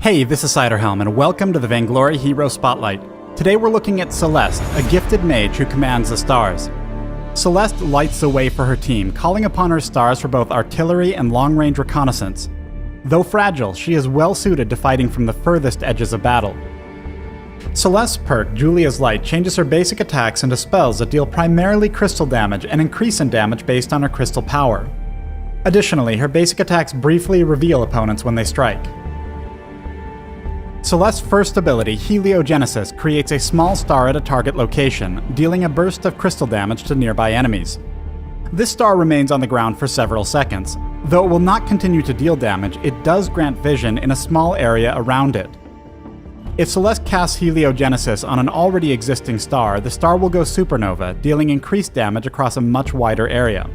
Hey, this is Ciderhelm, and welcome to the Vainglory Hero Spotlight. Today we're looking at Celeste, a gifted mage who commands the stars. Celeste lights the way for her team, calling upon her stars for both artillery and long-range reconnaissance. Though fragile, she is well suited to fighting from the furthest edges of battle. Celeste's perk, Julia's Light, changes her basic attacks into spells that deal primarily crystal damage and increase in damage based on her crystal power. Additionally, her basic attacks briefly reveal opponents when they strike. Celeste's first ability, Heliogenesis, creates a small star at a target location, dealing a burst of crystal damage to nearby enemies. This star remains on the ground for several seconds. Though it will not continue to deal damage, it does grant vision in a small area around it. If Celeste casts Heliogenesis on an already existing star, the star will go supernova, dealing increased damage across a much wider area.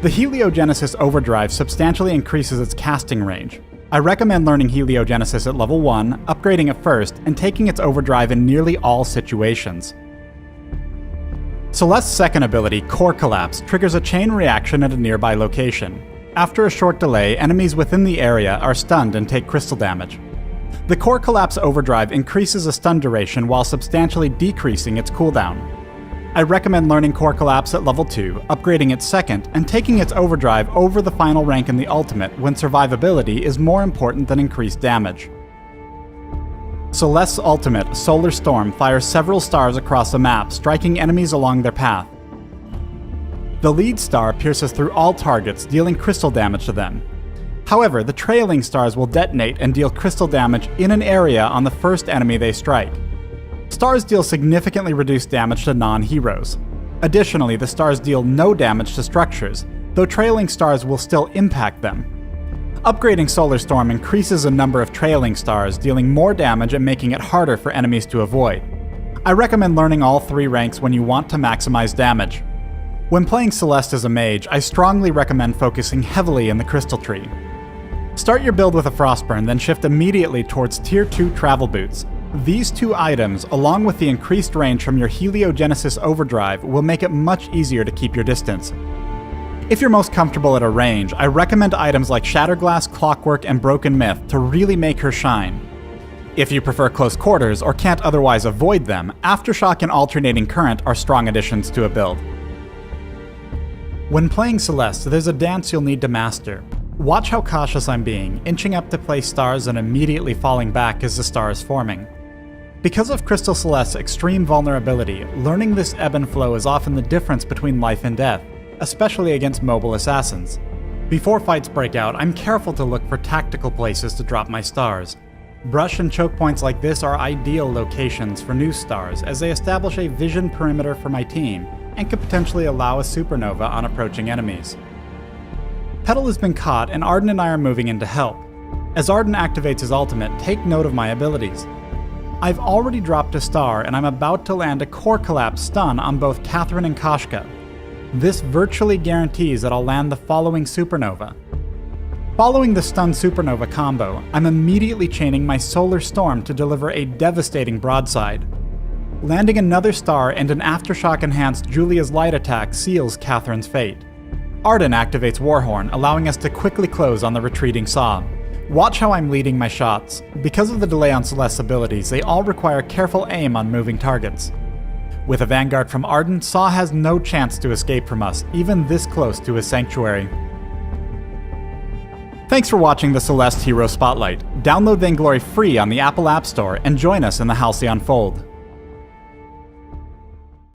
The Heliogenesis Overdrive substantially increases its casting range. I recommend learning Heliogenesis at level 1, upgrading it first, and taking its overdrive in nearly all situations. Celeste's second ability, Core Collapse, triggers a chain reaction at a nearby location. After a short delay, enemies within the area are stunned and take crystal damage. The Core Collapse Overdrive increases the stun duration while substantially decreasing its cooldown. I recommend learning Core Collapse at level 2, upgrading it second, and taking its overdrive over the final rank in the ultimate when survivability is more important than increased damage. Celeste's ultimate, Solar Storm, fires several stars across the map, striking enemies along their path. The lead star pierces through all targets, dealing crystal damage to them. However, the trailing stars will detonate and deal crystal damage in an area on the first enemy they strike. Stars deal significantly reduced damage to non-heroes. Additionally, the stars deal no damage to structures, though trailing stars will still impact them. Upgrading Solar Storm increases the number of trailing stars, dealing more damage and making it harder for enemies to avoid. I recommend learning all 3 ranks when you want to maximize damage. When playing Celeste as a mage, I strongly recommend focusing heavily in the crystal tree. Start your build with a Frostburn, then shift immediately towards Tier 2 Travel Boots. These 2 items, along with the increased range from your Heliogenesis Overdrive, will make it much easier to keep your distance. If you're most comfortable at a range, I recommend items like Shatterglass, Clockwork, and Broken Myth to really make her shine. If you prefer close quarters or can't otherwise avoid them, Aftershock and Alternating Current are strong additions to a build. When playing Celeste, there's a dance you'll need to master. Watch how cautious I'm being, inching up to place stars and immediately falling back as the star is forming. Because of Crystal Celeste's extreme vulnerability, learning this ebb and flow is often the difference between life and death, especially against mobile assassins. Before fights break out, I'm careful to look for tactical places to drop my stars. Brush and choke points like this are ideal locations for new stars, as they establish a vision perimeter for my team, and could potentially allow a supernova on approaching enemies. Petal has been caught, and Arden and I are moving in to help. As Arden activates his ultimate, take note of my abilities. I've already dropped a star, and I'm about to land a Core Collapse stun on both Catherine and Koshka. This virtually guarantees that I'll land the following supernova. Following the stun supernova combo, I'm immediately chaining my Solar Storm to deliver a devastating broadside. Landing another star and an Aftershock-enhanced Julia's Light attack seals Catherine's fate. Arden activates Warhorn, allowing us to quickly close on the retreating Saw. Watch how I'm leading my shots. Because of the delay on Celeste's abilities, they all require careful aim on moving targets. With a Vanguard from Arden, Saw has no chance to escape from us, even this close to his sanctuary. Thanks for watching the Celeste Hero Spotlight. Download Vainglory free on the Apple App Store and join us in the Halcyon Fold.